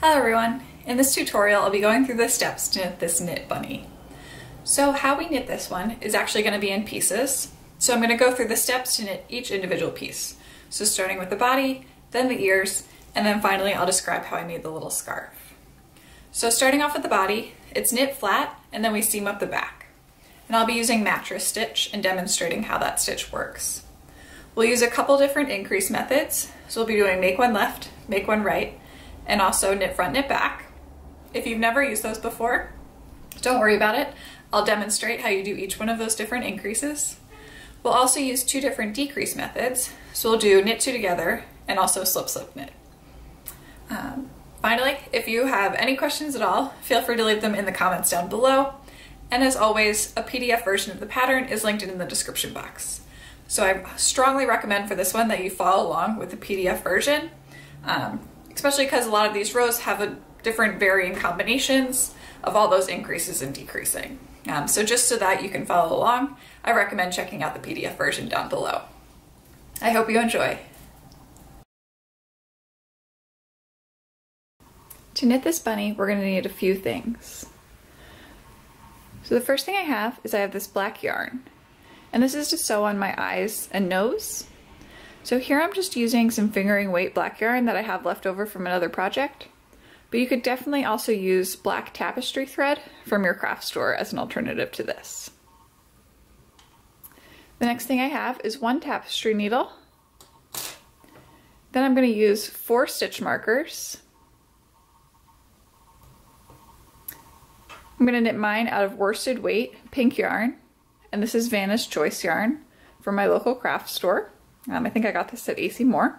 Hello everyone! In this tutorial I'll be going through the steps to knit this knit bunny. So how we knit this one is actually going to be in pieces. So I'm going to go through the steps to knit each individual piece. So starting with the body, then the ears, and then finally I'll describe how I made the little scarf. So starting off with the body, it's knit flat and then we seam up the back. And I'll be using Mattress stitch and demonstrating how that stitch works. We'll use a couple different increase methods. So we'll be doing make one left, make one right, and also knit front, knit back. If you've never used those before, don't worry about it. I'll demonstrate how you do each one of those different increases. We'll also use two different decrease methods. So we'll do knit two together and also slip slip knit. Finally, if you have any questions at all, feel free to leave them in the comments down below. And as always, a PDF version of the pattern is linked in the description box. So I strongly recommend for this one that you follow along with the PDF version. Especially because a lot of these rows have a different varying combinations of all those increases and decreasing. So just so that you can follow along, I recommend checking out the PDF version down below. I hope you enjoy. To knit this bunny, we're going to need a few things. So the first thing I have this black yarn, and this is to sew on my eyes and nose. So here I'm just using some fingering weight black yarn that I have left over from another project, but you could definitely also use black tapestry thread from your craft store as an alternative to this. The next thing I have is one tapestry needle. Then I'm going to use 4 stitch markers. I'm going to knit mine out of worsted weight pink yarn, and this is Vanna's Choice yarn from my local craft store. I think I got this at AC Moore.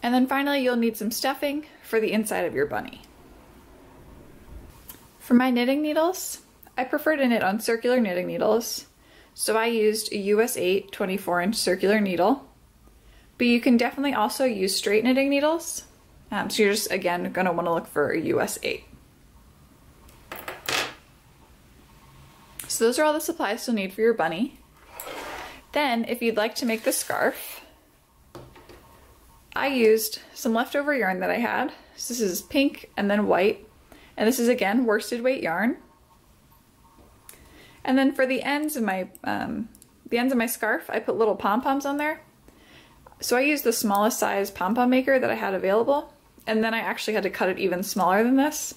And then finally you'll need some stuffing for the inside of your bunny. For my knitting needles, I prefer to knit on circular knitting needles, so I used a US 8 24-inch circular needle, but you can definitely also use straight knitting needles, so you're just again going to want to look for a US 8. So those are all the supplies you'll need for your bunny. Then, if you'd like to make the scarf, I used some leftover yarn that I had. So this is pink and then white, and this is again worsted weight yarn. And then for the ends of my scarf, I put little pom-poms on there. So I used the smallest size pom-pom maker that I had available, and then I actually had to cut it even smaller than this.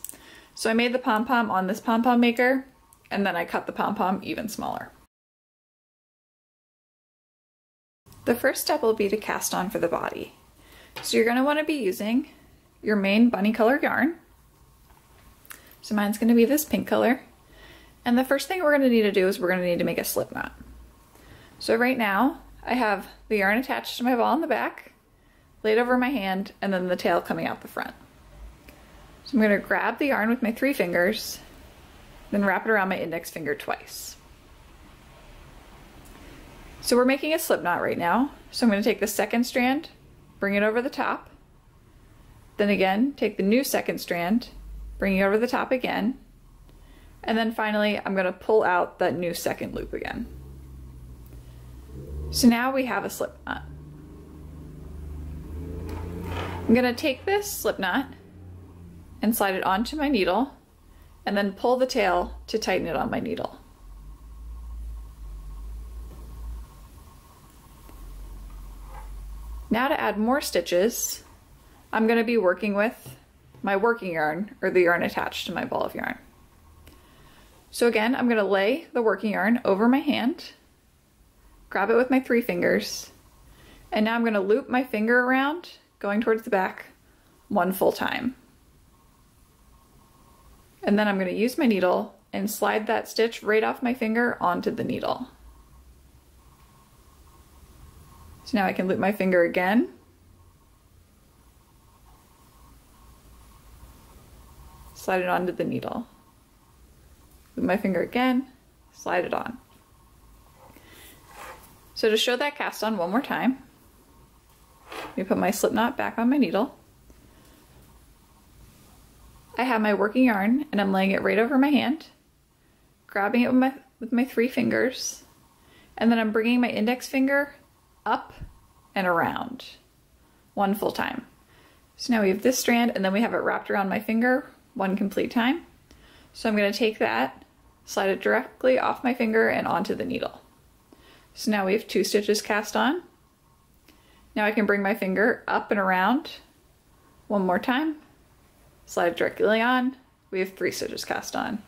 So I made the pom-pom on this pom-pom maker, and then I cut the pom-pom even smaller. The first step will be to cast on for the body. So you're going to want to be using your main bunny color yarn. So mine's going to be this pink color. And the first thing we're going to need to do is we're going to need to make a slip knot. So right now I have the yarn attached to my ball in the back, laid over my hand, and then the tail coming out the front. So I'm going to grab the yarn with my 3 fingers, then wrap it around my index finger twice. So we're making a slip knot right now. So I'm going to take the second strand, bring it over the top, then again take the new second strand, bring it over the top again, and then finally I'm going to pull out that new second loop again. So now we have a slip knot. I'm going to take this slip knot and slide it onto my needle and then pull the tail to tighten it on my needle. Now to add more stitches, I'm going to be working with my working yarn, or the yarn attached to my ball of yarn. So again, I'm going to lay the working yarn over my hand, grab it with my 3 fingers, and now I'm going to loop my finger around, going towards the back, 1 full time. And then I'm going to use my needle and slide that stitch right off my finger onto the needle. So now I can loop my finger again. Slide it onto the needle. Loop my finger again, slide it on. So to show that cast on one more time, let me put my slip knot back on my needle. I have my working yarn and I'm laying it right over my hand, grabbing it with my 3 fingers, and then I'm bringing my index finger up and around 1 full time. So now we have this strand and then we have it wrapped around my finger one complete time. So I'm going to take that, slide it directly off my finger and onto the needle. So now we have 2 stitches cast on. Now I can bring my finger up and around one more time, slide it directly on. We have 3 stitches cast on.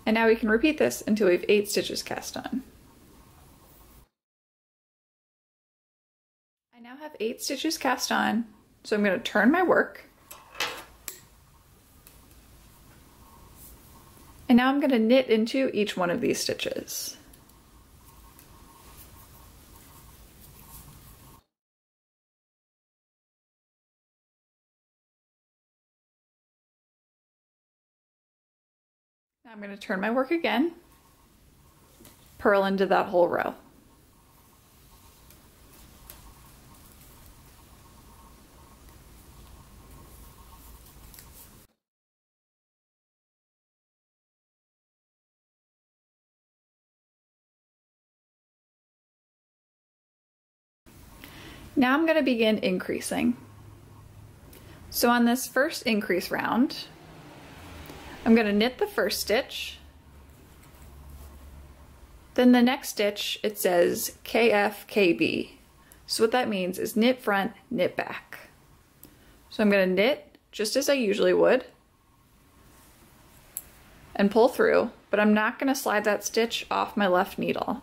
And now we can repeat this until we have 8 stitches cast on. I now have 8 stitches cast on, so I'm going to turn my work. And now I'm going to knit into each one of these stitches. Now I'm going to turn my work again, purl into that whole row. Now I'm going to begin increasing. So on this first increase round, I'm going to knit the first stitch. Then the next stitch, it says KFKB. So what that means is knit front, knit back. So I'm going to knit just as I usually would and pull through, but I'm not going to slide that stitch off my left needle.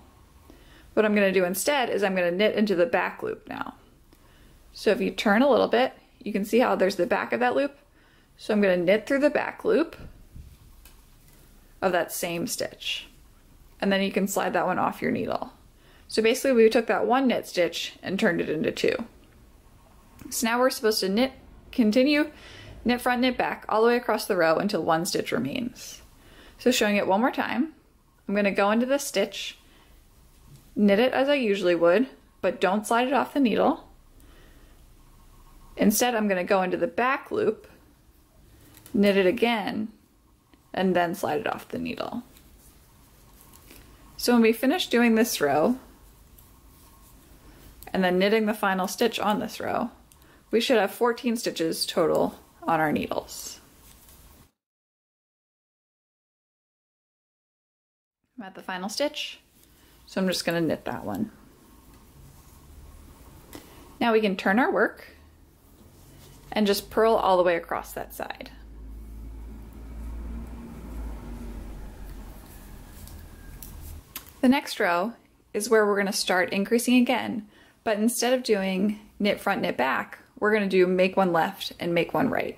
What I'm going to do instead is I'm going to knit into the back loop now. So if you turn a little bit, you can see how there's the back of that loop. So I'm going to knit through the back loop of that same stitch. And then you can slide that one off your needle. So basically we took that one knit stitch and turned it into 2. So now we're supposed to continue knit front, knit back all the way across the row until 1 stitch remains. So showing it one more time, I'm going to go into this stitch, knit it as I usually would, but don't slide it off the needle. Instead, I'm going to go into the back loop, knit it again, and then slide it off the needle. So when we finish doing this row, and then knitting the final stitch on this row, we should have 14 stitches total on our needles. I'm at the final stitch, so I'm just going to knit that one. Now we can turn our work and just purl all the way across that side. The next row is where we're going to start increasing again, but instead of doing knit front, knit back, we're going to do make 1 left and make 1 right.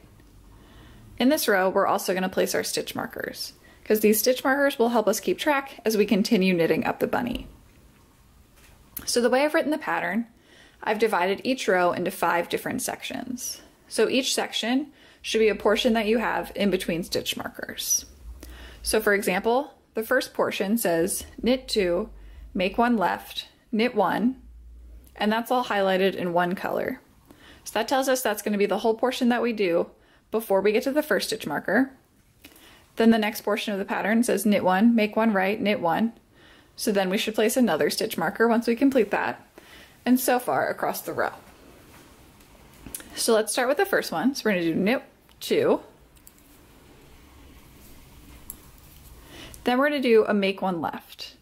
In this row, we're also going to place our stitch markers, because these stitch markers will help us keep track as we continue knitting up the bunny. So the way I've written the pattern, I've divided each row into 5 different sections. So each section should be a portion that you have in between stitch markers. So for example, the first portion says knit 2, make 1 left, knit 1, and that's all highlighted in 1 color. So that tells us that's going to be the whole portion that we do before we get to the first stitch marker. Then the next portion of the pattern says knit 1, make 1 right, knit 1. So then we should place another stitch marker once we complete that, and so far across the row. So let's start with the first one. So we're going to do knit 2. Then we're going to do a make 1 left.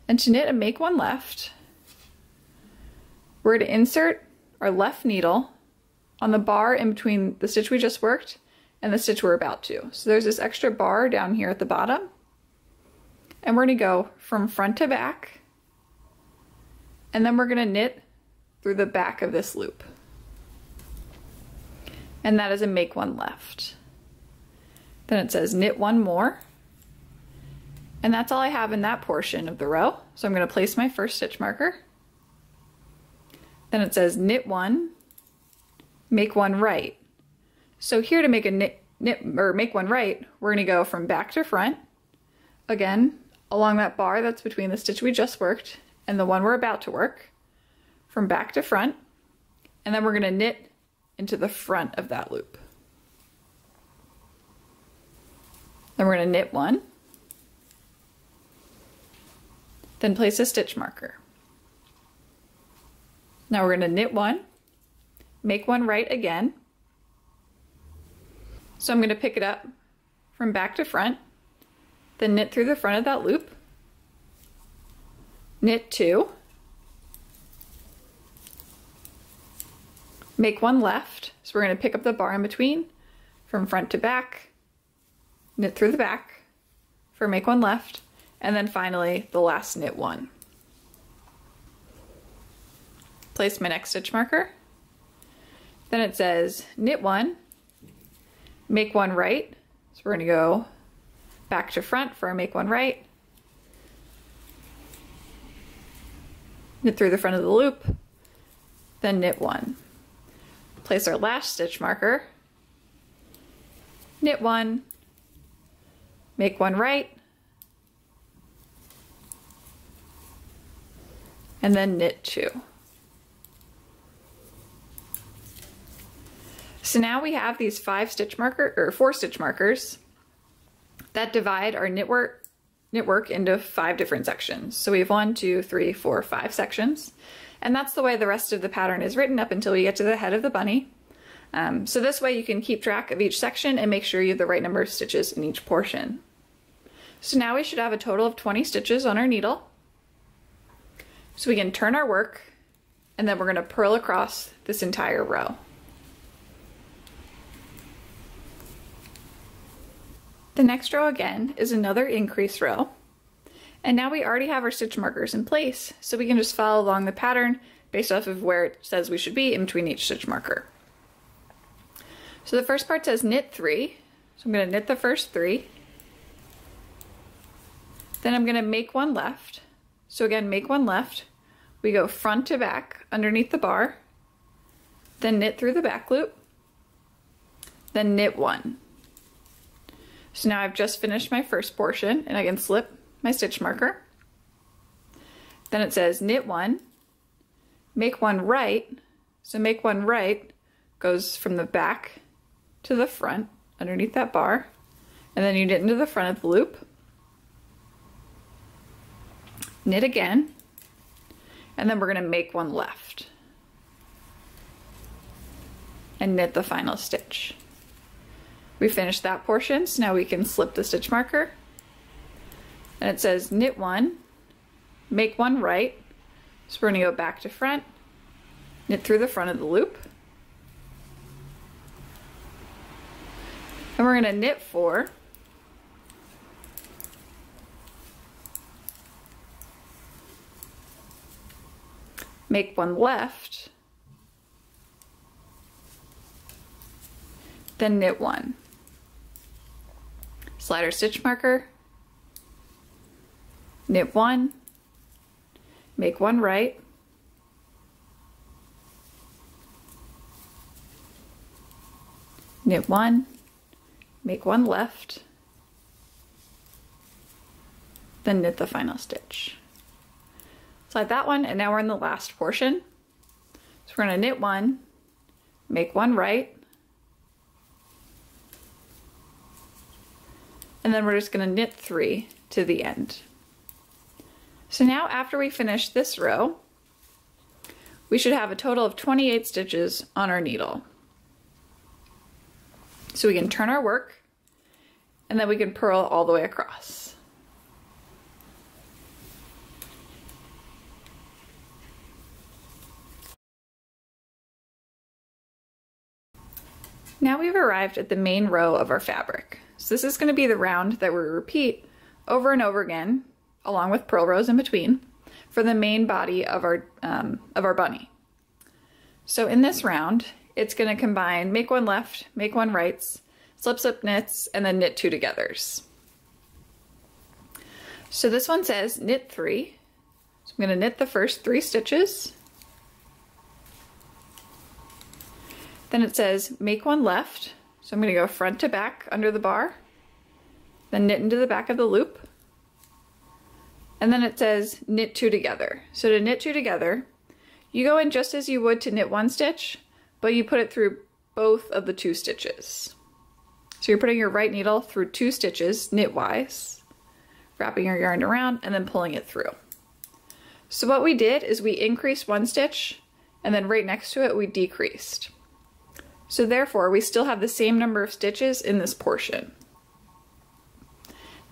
And to knit a make 1 left, we're going to insert our left needle on the bar in between the stitch we just worked and the stitch we're about to. So there's this extra bar down here at the bottom. And we're going to go from front to back. And then we're going to knit through the back of this loop. And that is a make 1 left. Then it says knit 1 more. And that's all I have in that portion of the row. So I'm going to place my first stitch marker. Then it says knit 1, make 1 right. So here to make a make 1 right, we're going to go from back to front, again, along that bar that's between the stitch we just worked and the one we're about to work, from back to front, and then we're going to knit into the front of that loop. Then we're going to knit 1, Then place a stitch marker. Now we're going to knit one, make one right again. So I'm going to pick it up from back to front, then knit through the front of that loop, knit two, make one left. So we're going to pick up the bar in between from front to back, knit through the back for make one left, and then finally the last knit one. Place my next stitch marker. Then it says knit one, make one right. So we're going to go back to front for our make one right, knit through the front of the loop, then knit one. Place our last stitch marker, knit one, make one right, and then knit two. So now we have these four stitch markers that divide our knitwork into 5 different sections. So we have 1, 2, 3, 4, 5 sections. And that's the way the rest of the pattern is written up until we get to the head of the bunny. So this way you can keep track of each section and make sure you have the right number of stitches in each portion. So now we should have a total of 20 stitches on our needle. So we can turn our work, and then we're going to purl across this entire row. The next row again is another increase row. And now we already have our stitch markers in place, so we can just follow along the pattern based off of where it says we should be in between each stitch marker. So the first part says knit 3, so I'm going to knit the first 3. Then I'm going to make one left. So again, make one left. We go front to back underneath the bar, then knit through the back loop, then knit one. So now I've just finished my first portion, and I can slip my stitch marker. Then it says knit one, make one right. So make one right goes from the back to the front underneath that bar, and then you knit into the front of the loop. Knit again, and then we're going to make one left and knit the final stitch. We finished that portion, so now we can slip the stitch marker. And it says knit one, make one right. So we're going to go back to front, knit through the front of the loop. And we're going to knit 4. Make one left, then knit one. Slide our stitch marker, knit one, make one right, knit one, make one left, then knit the final stitch. Slide that one, and now we're in the last portion. So we're going to knit one, make one right, and then we're just going to knit 3 to the end. So now after we finish this row, we should have a total of 28 stitches on our needle. So we can turn our work, and then we can purl all the way across. Now we've arrived at the main row of our fabric. So this is going to be the round that we repeat over and over again, along with purl rows in between, for the main body of our bunny. So in this round, it's going to combine make one left, make one right, slip slip knits, and then knit 2 togethers. So this one says knit 3. So I'm going to knit the first 3 stitches. Then it says make one left. So I'm going to go front to back under the bar, then knit into the back of the loop. And then it says knit 2 together. So to knit 2 together, you go in just as you would to knit 1 stitch, but you put it through both of the 2 stitches. So you're putting your right needle through 2 stitches knitwise, wrapping your yarn around and then pulling it through. So what we did is we increased one stitch and then right next to it we decreased. So therefore we still have the same number of stitches in this portion.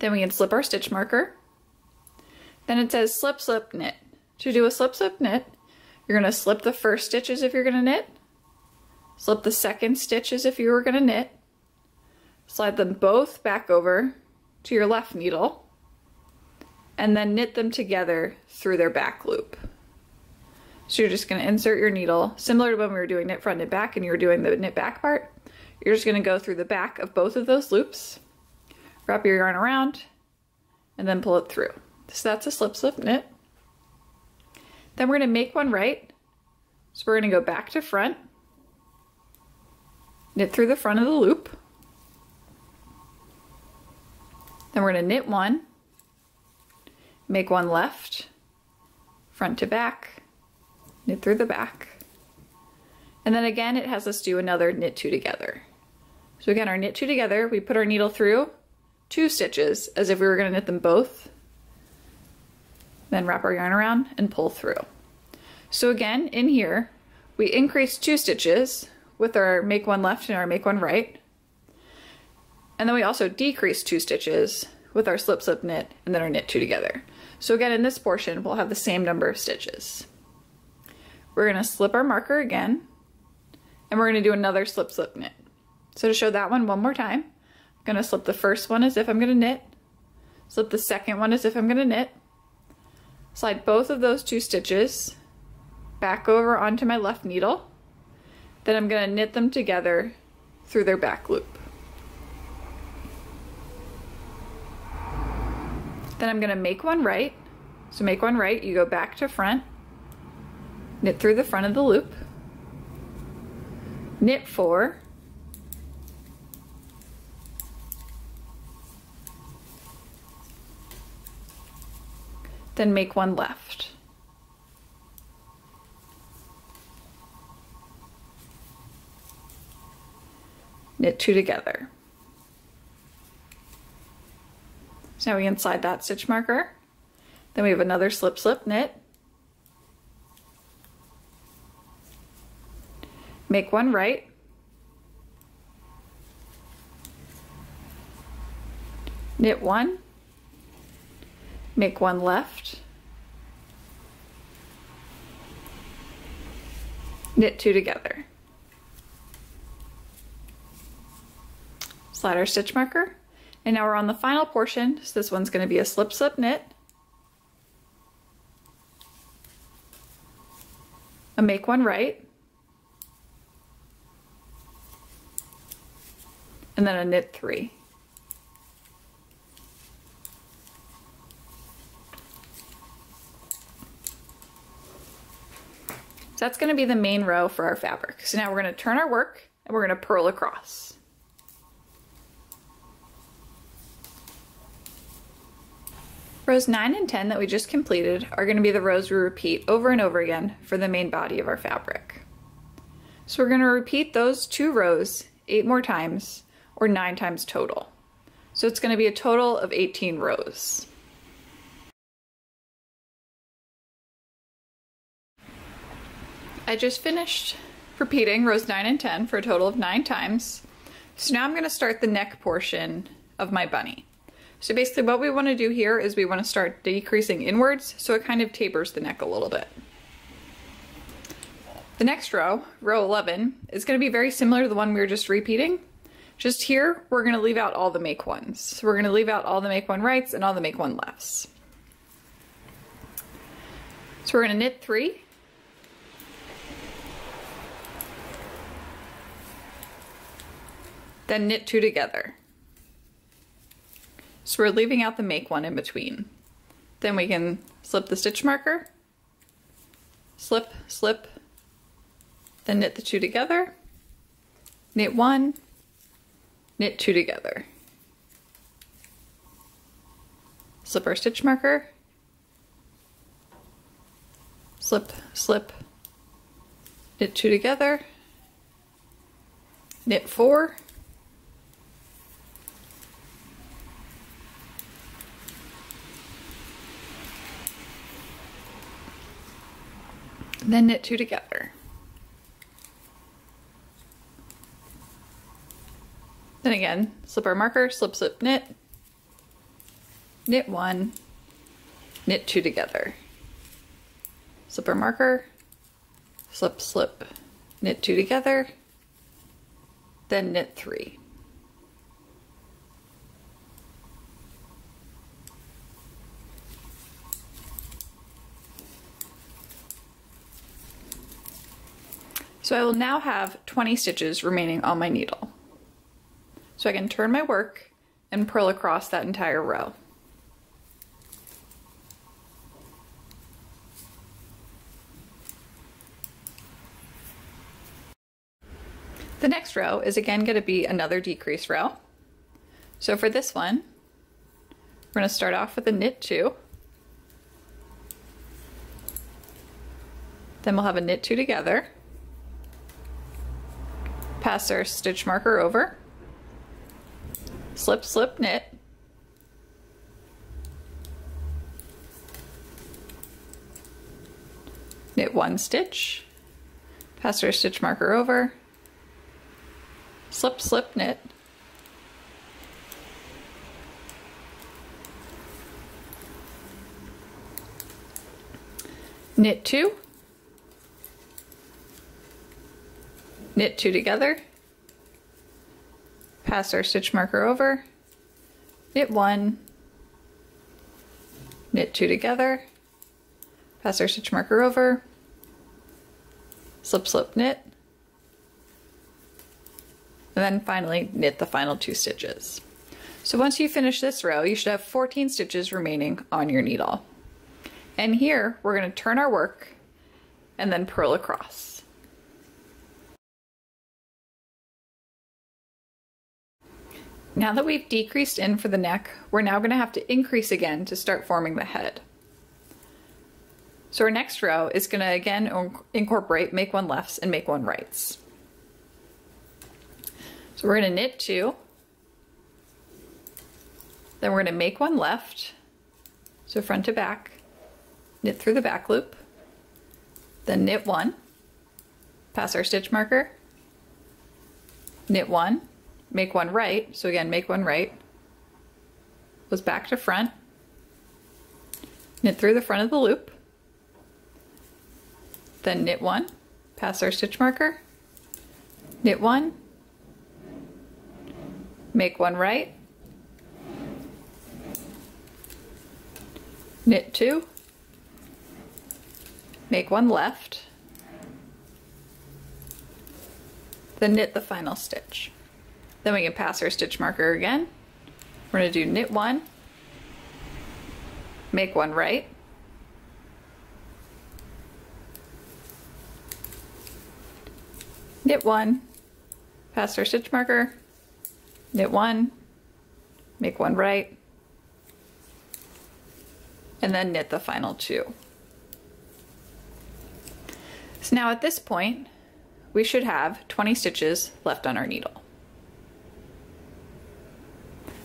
Then we can slip our stitch marker. Then it says slip, slip, knit. To do a slip, slip, knit, you're going to slip the first stitches if you're going to knit, slip the second stitches if you were going to knit, slide them both back over to your left needle, and then knit them together through their back loop. So you're just going to insert your needle, similar to when we were doing knit front, knit back, and you were doing the knit back part. You're just going to go through the back of both of those loops, wrap your yarn around, and then pull it through. So that's a slip, slip, knit. Then we're going to make one right. So we're going to go back to front, knit through the front of the loop. Then we're going to knit one, make one left, front to back, knit through the back. And then again, it has us do another knit two together. So again, our knit two together, we put our needle through 2 stitches as if we were going to knit them both, then wrap our yarn around and pull through. So again, in here, we increased 2 stitches with our make one left and our make one right. And then we also decreased 2 stitches with our slip, slip, knit, and then our knit 2 together. So again, in this portion, we'll have the same number of stitches. We're going to slip our marker again, and we're going to do another slip, slip, knit. So to show that one more time, I'm going to slip the first one as if I'm going to knit, slip the second one as if I'm going to knit, slide both of those 2 stitches back over onto my left needle, then I'm going to knit them together through their back loop. Then I'm going to make one right. So make one right, you go back to front, knit through the front of the loop, knit 4, then make one left. Knit 2 together. So now we can slide that stitch marker. Then we have another slip, slip, knit. Make one right. Knit 1. Make one left. Knit 2 together. Slide our stitch marker. And now we're on the final portion. So this one's going to be a slip, slip, knit. A make one right. And then a knit 3. So that's going to be the main row for our fabric. So now we're going to turn our work and we're going to purl across. Rows 9 and 10 that we just completed are going to be the rows we repeat over and over again for the main body of our fabric. So we're going to repeat those 2 rows 8 more times, or 9 times total. So it's going to be a total of 18 rows. I just finished repeating rows 9 and 10 for a total of 9 times. So now I'm going to start the neck portion of my bunny. So basically what we want to do here is we want to start decreasing inwards so it kind of tapers the neck a little bit. The next row, row 11, is going to be very similar to the one we were just repeating. Just here, we're going to leave out all the make ones. So we're going to leave out all the make one rights and all the make one lefts. So we're going to knit 3. Then knit 2 together. So we're leaving out the make one in between. Then we can slip the stitch marker, slip, slip, then knit the 2 together, knit 1, knit 2 together. Slip our stitch marker, slip, slip, knit 2 together, knit 4, then knit 2 together. Then again, slip our marker, slip, slip, knit, knit 1, knit 2 together. Slip our marker, slip, slip, knit 2 together, then knit 3. So I will now have 20 stitches remaining on my needle. So I can turn my work and purl across that entire row. The next row is again going to be another decrease row. So for this one, we're going to start off with a knit 2. Then we'll have a knit 2 together. Pass our stitch marker over. Slip, slip, knit. Knit 1 stitch. Pass our stitch marker over. Slip, slip, knit. Knit 2. Knit 2 together. Pass our stitch marker over. Knit 1. Knit 2 together. Pass our stitch marker over. Slip, slip, knit. And then finally knit the final 2 stitches. So once you finish this row, you should have 14 stitches remaining on your needle. And here we're going to turn our work and then purl across. Now that we've decreased in for the neck, we're now going to have to increase again to start forming the head. So our next row is going to again incorporate make 1 lefts and make 1 rights. So we're going to knit 2, then we're going to make 1 left, so front to back, knit through the back loop, then knit 1, pass our stitch marker, knit 1, make 1 right, so again make 1 right, goes back to front, knit through the front of the loop, then knit 1, pass our stitch marker, knit 1, make 1 right, knit 2, make 1 left, then knit the final stitch. Then we can pass our stitch marker again. We're going to do knit 1, make 1 right, knit 1, pass our stitch marker, knit 1, make 1 right, and then knit the final 2. So now at this point, we should have 20 stitches left on our needle.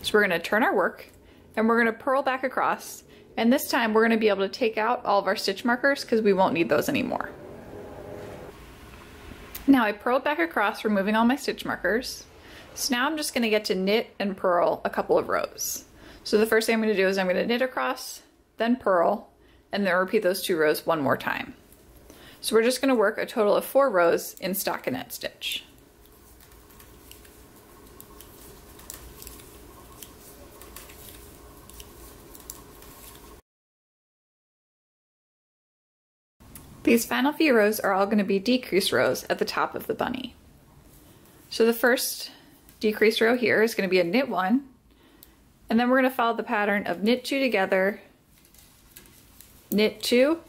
So we're going to turn our work and we're going to purl back across, and this time we're going to be able to take out all of our stitch markers because we won't need those anymore. Now I purled back across, removing all my stitch markers. So now I'm just going to get to knit and purl a couple of rows. So the first thing I'm going to do is I'm going to knit across, then purl, and then repeat those 2 rows 1 more time. So we're just going to work a total of 4 rows in stockinette stitch. These final few rows are all going to be decrease rows at the top of the bunny. So the first decrease row here is going to be a knit 1, and then we're going to follow the pattern of knit 2 together, knit 2,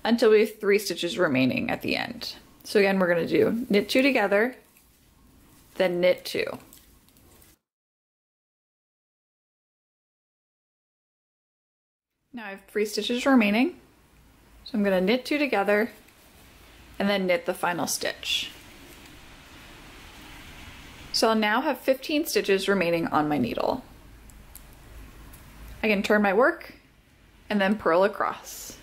until we have 3 stitches remaining at the end. So again, we're going to do knit 2 together, then knit 2. Now I have 3 stitches remaining, so I'm going to knit 2 together, and then knit the final stitch. So I'll now have 15 stitches remaining on my needle. I can turn my work and then purl across.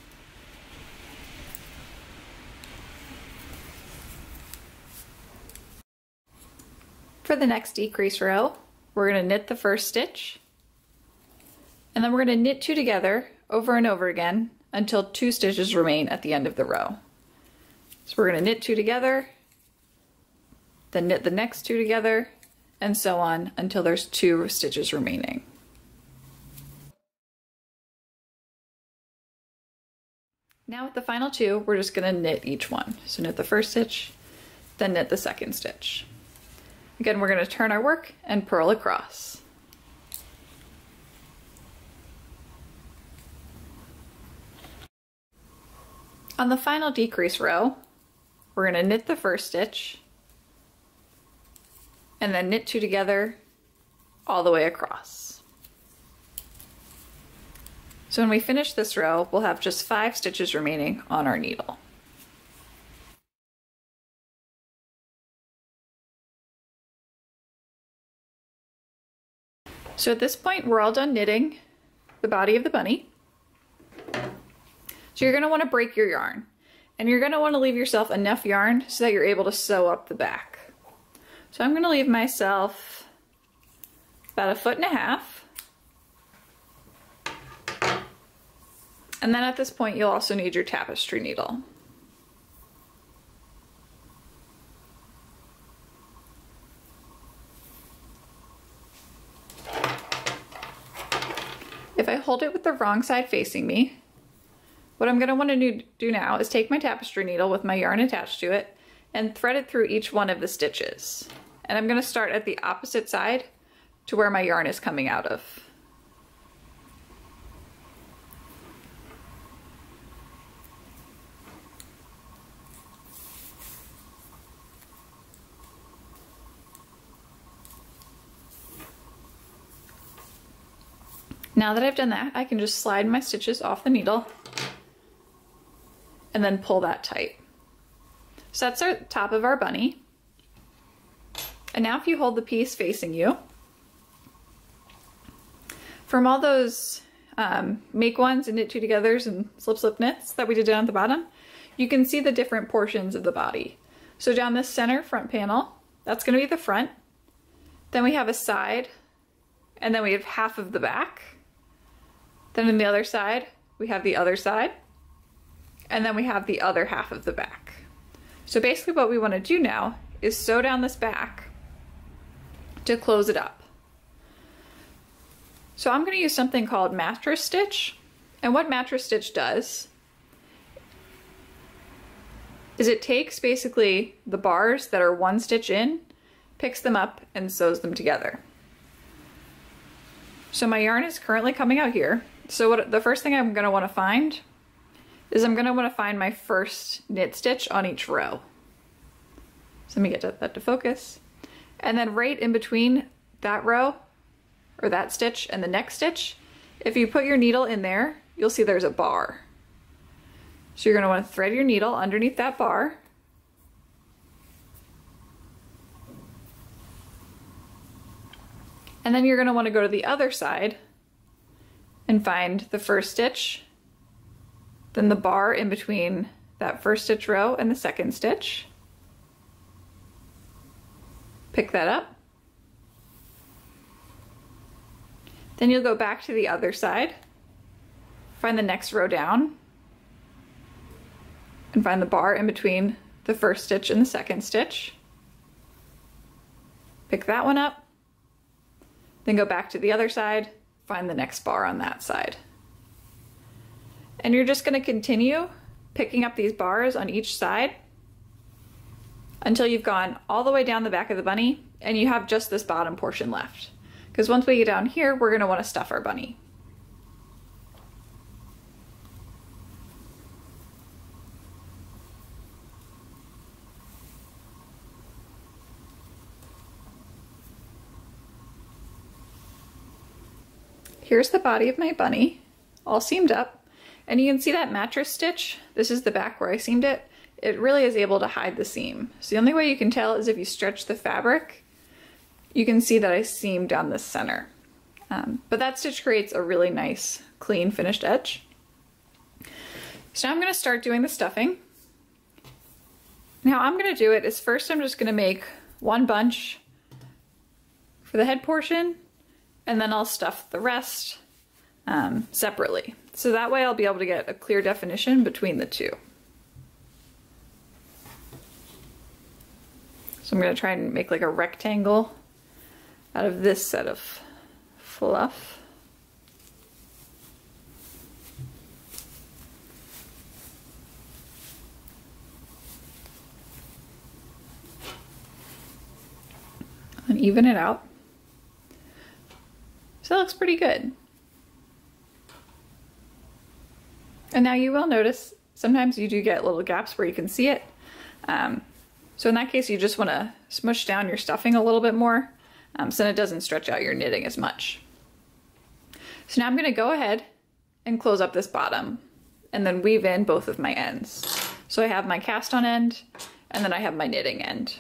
For the next decrease row, we're going to knit the first stitch, and then we're going to knit 2 together over and over again until 2 stitches remain at the end of the row. So we're going to knit 2 together, then knit the next 2 together, and so on until there's 2 stitches remaining. Now with the final 2, we're just going to knit each one. So knit the first stitch, then knit the second stitch. Again, we're going to turn our work and purl across. On the final decrease row, we're going to knit the first stitch and then knit 2 together all the way across. So when we finish this row, we'll have just 5 stitches remaining on our needle. So at this point, we're all done knitting the body of the bunny. So you're going to want to break your yarn, and you're going to want to leave yourself enough yarn so that you're able to sew up the back. So I'm going to leave myself about 1.5 feet. And then at this point, you'll also need your tapestry needle. If I hold it with the wrong side facing me, what I'm going to want to do now is take my tapestry needle with my yarn attached to it and thread it through each one of the stitches. And I'm going to start at the opposite side to where my yarn is coming out of. Now that I've done that, I can just slide my stitches off the needle and then pull that tight. So that's our top of our bunny. And now if you hold the piece facing you, from all those make ones and knit 2 togethers and slip slip knits that we did down at the bottom, you can see the different portions of the body. So down this center front panel, that's going to be the front. Then we have a side, and then we have half of the back. Then on the other side, we have the other side, and then we have the other half of the back. So basically what we want to do now is sew down this back to close it up. So I'm going to use something called Mattress stitch, and what Mattress stitch does is it takes basically the bars that are 1 stitch in, picks them up, and sews them together. So my yarn is currently coming out here. So the first thing I'm going to want to find is I'm going to want to find my first knit stitch on each row. So let me get that to focus. And then right in between that row, or that stitch and the next stitch, if you put your needle in there, you'll see there's a bar. So you're going to want to thread your needle underneath that bar. And then you're going to want to go to the other side and find the first stitch, then the bar in between that first stitch row and the second stitch. Pick that up. Then you'll go back to the other side, find the next row down, and find the bar in between the first stitch and the second stitch. Pick that one up. Then go back to the other side, find the next bar on that side. And you're just going to continue picking up these bars on each side until you've gone all the way down the back of the bunny and you have just this bottom portion left. Because once we get down here, we're going to want to stuff our bunny. Here's the body of my bunny, all seamed up, and you can see that mattress stitch. This is the back where I seamed it. It really is able to hide the seam. So the only way you can tell is if you stretch the fabric, you can see that I seamed down the center. But that stitch creates a really nice, clean, finished edge. So now I'm going to start doing the stuffing. Now I'm going to do it is first I'm just going to make one bunch for the head portion, and then I'll stuff the rest separately. So that way I'll be able to get a clear definition between the two. So I'm going to try and make like a rectangle out of this set of fluff. And even it out. So that looks pretty good. And now you will notice sometimes you do get little gaps where you can see it. So in that case, you just want to smush down your stuffing a little bit more so that it doesn't stretch out your knitting as much. So now I'm going to go ahead and close up this bottom and then weave in both of my ends. So I have my cast on end and then I have my knitting end.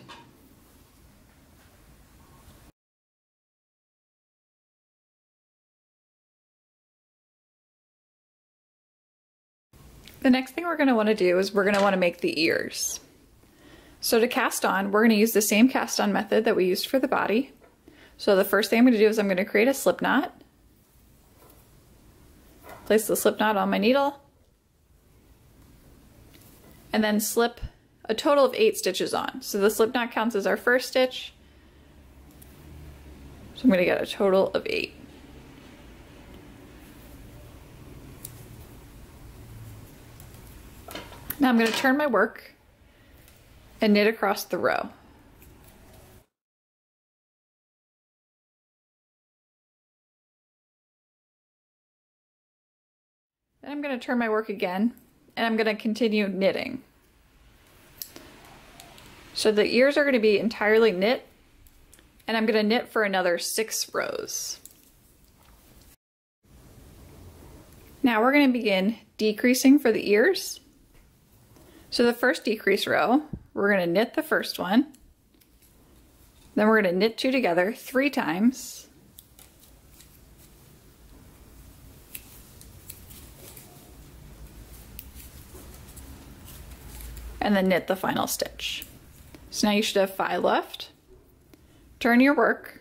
The next thing we're going to want to do is we're going to want to make the ears. So to cast on, we're going to use the same cast on method that we used for the body. So the first thing I'm going to do is I'm going to create a slip knot. Place the slip knot on my needle. And then slip a total of 8 stitches on. So the slip knot counts as our first stitch. So I'm going to get a total of 8. Now I'm going to turn my work and knit across the row. Then I'm going to turn my work again and I'm going to continue knitting. So the ears are going to be entirely knit and I'm going to knit for another 6 rows. Now we're going to begin decreasing for the ears. So the first decrease row, we're going to knit the first one, then we're going to knit 2 together 3 times, and then knit the final stitch. So now you should have 5 left. Turn your work,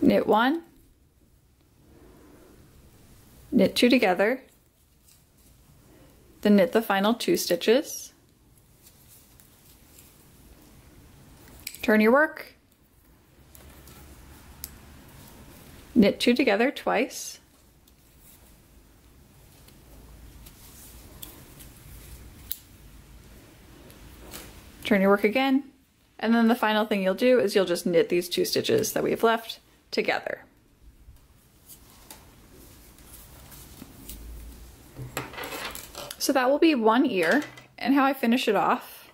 knit 1, knit 2 together, then knit the final 2 stitches. Turn your work. Knit 2 together twice. Turn your work again. And then the final thing you'll do is you'll just knit these 2 stitches that we've left together. So that will be one ear, and how I finish it off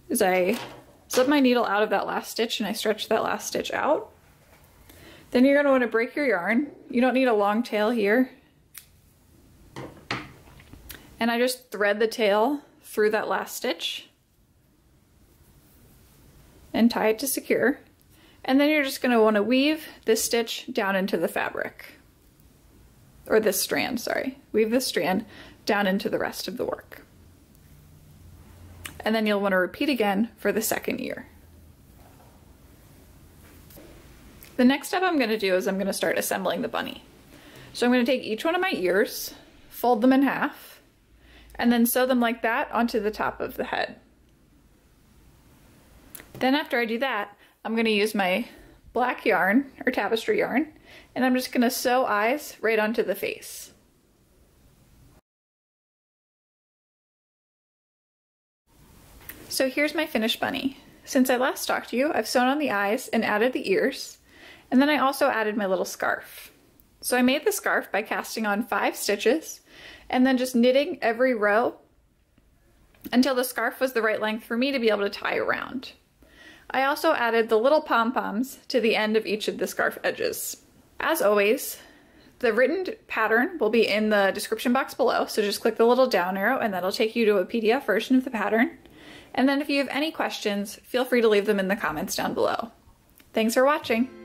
is I slip my needle out of that last stitch and I stretch that last stitch out. Then you're going to want to break your yarn. You don't need a long tail here. And I just thread the tail through that last stitch and tie it to secure. And then you're just going to want to weave this stitch down into the fabric. Or this strand, sorry. Weave this strand down into the rest of the work. And then you'll want to repeat again for the second ear. The next step I'm going to do is I'm going to start assembling the bunny. So I'm going to take each one of my ears, fold them in half, and then sew them like that onto the top of the head. Then after I do that, I'm going to use my black yarn or tapestry yarn, and I'm just going to sew eyes right onto the face. So here's my finished bunny. Since I last talked to you, I've sewn on the eyes and added the ears, and then I also added my little scarf. So I made the scarf by casting on 5 stitches and then just knitting every row until the scarf was the right length for me to be able to tie around. I also added the little pom-poms to the end of each of the scarf edges. As always, the written pattern will be in the description box below, so just click the little down arrow and that'll take you to a PDF version of the pattern. And then if you have any questions, feel free to leave them in the comments down below. Thanks for watching!